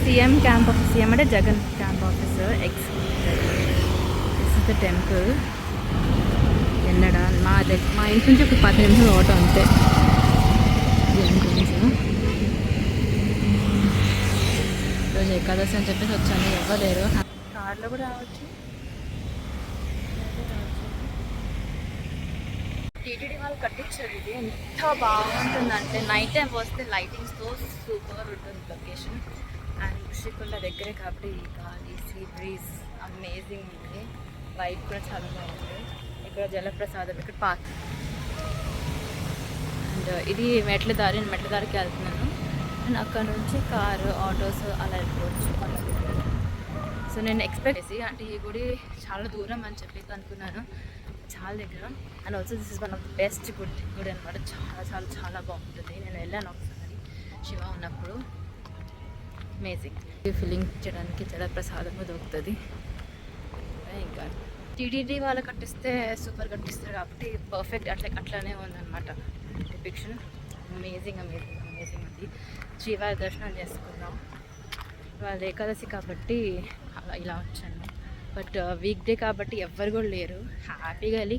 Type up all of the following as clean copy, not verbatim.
CM camp office, CM అంటే Jagan camp office ఎక్స్. This is the temple. ఎన్నడా మా ఇంటి నుంచి ఒక 10 నిమిషాలు ఆటో అంతే. ఈరోజు ఏకాదశి అని చెప్పేసి వచ్చాను, ఇవ్వలేరు. కార్లో కూడా రావచ్చు. టీటీడీ వాళ్ళు కట్టించారు ఇది. ఎంత బాగుంటుందంటే నైట్ టైం వస్తే లైటింగ్స్తో సూపర్ ఉంటుంది లొకేషన్. అండ్ శ్రీకొండ దగ్గరే కాబట్టి గాలి, సీ బ్రీజ్ అమేజింగ్ ఉంది. వైబ్ కూడా చాలా బాగుంది. ఇక్కడ జలప్రసాదం, ఇక్కడ పార్క్. అండ్ ఇది మెట్ల దారికి వెళ్తున్నాను. అండ్ అక్కడ నుంచి కారు, ఆటోస్ అలా వెళ్ళిపోవచ్చు. సో నేను ఎక్స్పెక్ట్ చేసి అంటే ఈ గుడి చాలా దూరం అని చెప్పి అనుకున్నాను, చాలా దగ్గర. And also this is one of the best గుడి అనమాట. చాలా చాలా చాలా బాగుంటుంది. నేను వెళ్ళాను ఒకసారి శివ ఉన్నప్పుడు. అమేజింగ్ ఫీలింగ్ చేయడానికి జలప్రసాదము దొరుకుతుంది. ఇంకా టీటీడీ వాళ్ళు కట్టిస్తే సూపర్ కట్టిస్తారు కాబట్టి పర్ఫెక్ట్ అట్లానే ఉందన్నమాట డిపిక్షన్. అమేజింగ్ ఉంది. శ్రీవారి దర్శనం చేసుకున్నాం. వాళ్ళ ఏకాదశి కాబట్టి అలా ఇలా వచ్చాను. బట్ వీక్ డే కాబట్టి ఎవ్వరు కూడా లేరు. హ్యాపీగా వెళ్ళి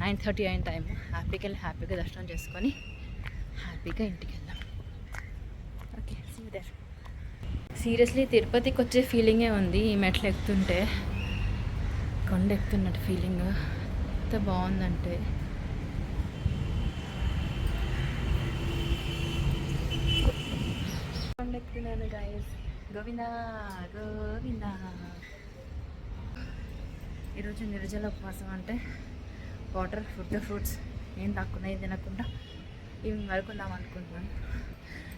9:30 అయిన టైం హ్యాపీగా దర్శనం చేసుకొని హ్యాపీగా ఇంటికి వెళ్దాం. Okay, see you there. Seriously తిరుపతికి వచ్చే ఫీలింగే ఉంది ఈ మెట్లు ఎక్కుతుంటే. కొండ ఎక్కుతున్నట్టు ఫీలింగ్ ఎంత బాగుందంటే. కొండ ఎక్కుతున్నాను గైస్. గోవిందా గోవిందా. ఈరోజు నిర్జల ఉపవాసం అంటే వాటర్, ఫ్రూట్స్ ఏం తక్కువ ఏం తినకుండా ఈవినింగ్ వరకు ఉందాం అనుకుంటున్నాను.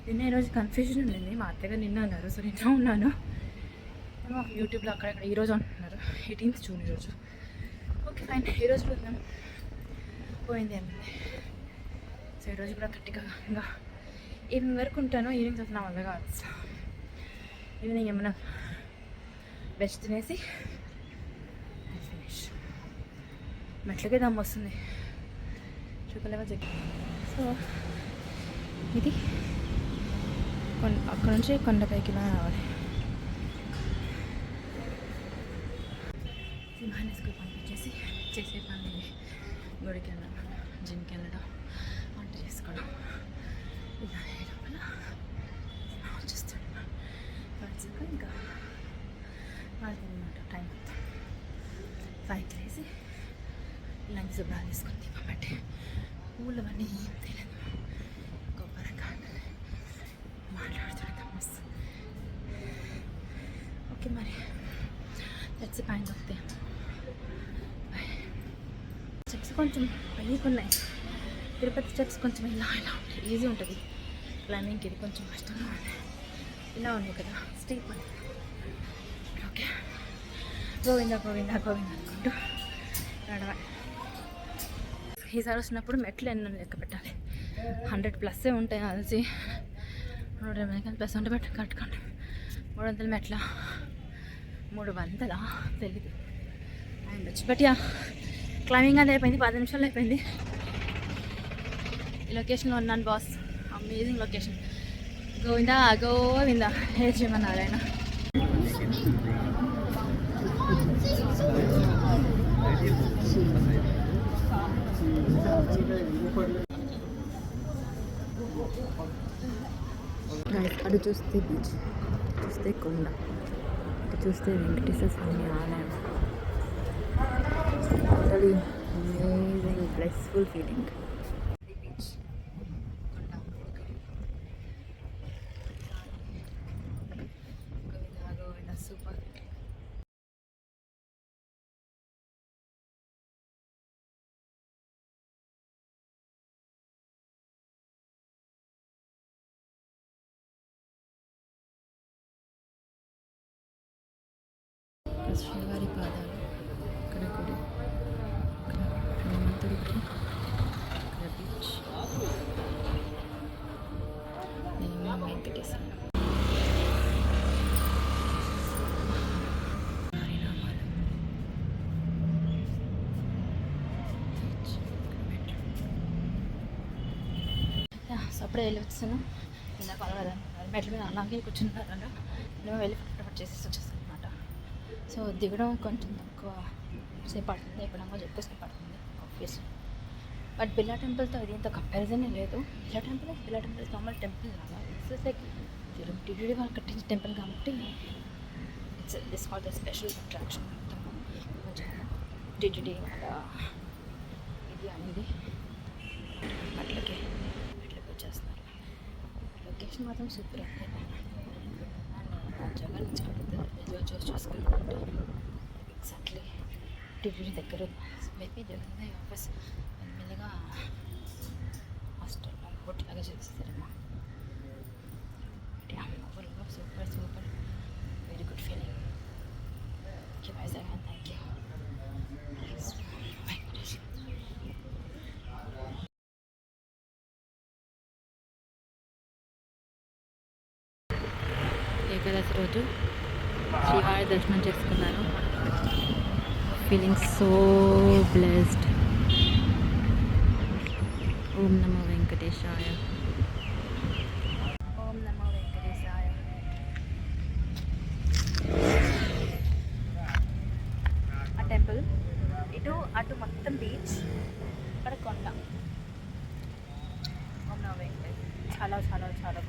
నిన్న ఈరోజు కన్ఫ్యూజన్ ఉండింది. మా అత్తగా నిన్న అన్నారు, సో నిన్న ఉన్నాను. యూట్యూబ్లో అక్కడక్కడ ఈరోజు అంటున్నారు. 18th జూన్ ఈరోజు. ఓకే ఫైన్, ఈరోజు కూడా పోయింది ఏమైంది. సో ఈరోజు కూడా గట్టిగా ఇంకా ఈవినింగ్ వరకు ఉంటాను. ఈవినింగ్ వస్తున్నా వల్ల కాదు. ఈవినింగ్ ఏమైనా వెజ్ తినేసి ఫినిష్. మెట్లకే దమ్ము వస్తుంది, చూపలేవా జగ్గి. సో ఇది అక్కడ నుంచి కొండపైకి ఇలా రావాలి. సింహాన్ని స్కూల్ పంపించేసి చేసే పని గుడికి వెళ్ళడం, జిమ్కి వెళ్ళడం, వంట చేసుకోవడం, ఇలా లోపల వచ్చేస్తున్నాను. వచ్చాక ఇంకా వాడుతుందన్నమాట టైం మొత్తం. 5కి లేసి ఇలాంటి శుభ్రాలు తీసుకొని దీపం పెట్టి పూలు అవన్నీ ఏం తెలియదు కొబ్బరికాయ మాట్లాడుతుంటాం మస్తు. ఓకే మరి తెచ్చి పైన వస్తే స్టెప్స్ కొంచెం పైకి ఉన్నాయి. తిరుపతి స్టెప్స్ కొంచెం ఇలా ఉంటాయి, ఈజీ ఉంటుంది క్లైంబింగ్కి. ఇది కొంచెం కష్టంగా ఉంది, ఇలా ఉన్నాయి కదా స్టీప్ అని. ఓకే, గోవిందా అనుకుంటూ నడవాలి. ఈసారి వచ్చినప్పుడు మెట్లు ఎన్నో లెక్క పెట్టాలి. 100+ ఉంటాయి కలిసి. 180+ ఉంటే పెట్టి కట్టుకోండి. 300 మెట్ల 300 తెలీదు అండ్ వచ్చి. బట్ యా క్లైంబింగ్ అది అయిపోయింది, 10 నిమిషాలు అయిపోయింది. ఈ లొకేషన్లో ఉన్నాను బాస్. Amazing location. గోవిందా హే శ్రీమన్నారాయణ. అటు చూస్తే బీచ్, చూస్తే కొండ, ఇటు చూస్తే వెంకటేశ్వర స్వామి ఆలయం. Totally amazing blissful feeling. Beach, కొండ, గోవిందా సూపర్. శ్రీవారి పాదాలు, ఇక్కడ గుడి, ఇక్కడ హనుమంతుడి గుడి, ఇక్కడ బీచ్, వెంకటేశ్వర. సో అప్పుడే వెళ్ళి వచ్చాను. ఇందాక మెట్ల మీద అలాగే కూర్చుంటారు. మేము వెళ్ళి ఫటాఫట్ చేసేసి వచ్చేస్తాం అనమాట. సో దిగడం కొంచెం తక్కువ సేపు పడుతుంది, ఎక్కడంగా ఎక్కువసేపు పడుతుంది ఆబ్వియస్. బట్ బిర్లా టెంపుల్తో ఇది ఇంత కంపారిజనే లేదు. బిర్లా టెంపుల్ నార్మల్ టెంపుల్ లాగా, ఇట్స్ లైక్ టీటీడీ వాళ్ళు కట్టించిన టెంపుల్ కాబట్టి it's this call the special attraction. మొత్తం కొంచెం టీటీడీ వాళ్ళ ఇది అనేది అట్లకి వచ్చేస్తున్నారు. లొకేషన్ మాత్రం సూపర్ ఉంది. అండ్ జగన్ నుంచి కడుతుంది చూసుకుంటే ఎగ్జాక్ట్లీ టీటీడీ దగ్గర మేబీ జగన్ ఆఫీస్ మెల్లగా హాస్టల్ హోటల్ లాగా చేస్తారేమో. Super very good feeling. Okay Vizag, thank you. Ekadashi రోజు శ్రీవారి దర్శనం చేసుకున్నాను. Feeling so blessed. ఓం నమో వెంకటేశాయ. ఓం నమో వెంకటేశాయ. ఆ టెంపుల్ అటు మొత్తం బీచ్, ఇక్కడ కొండ. ఓం నమో వెంకటేశాయ. చాలా చాలా చాలా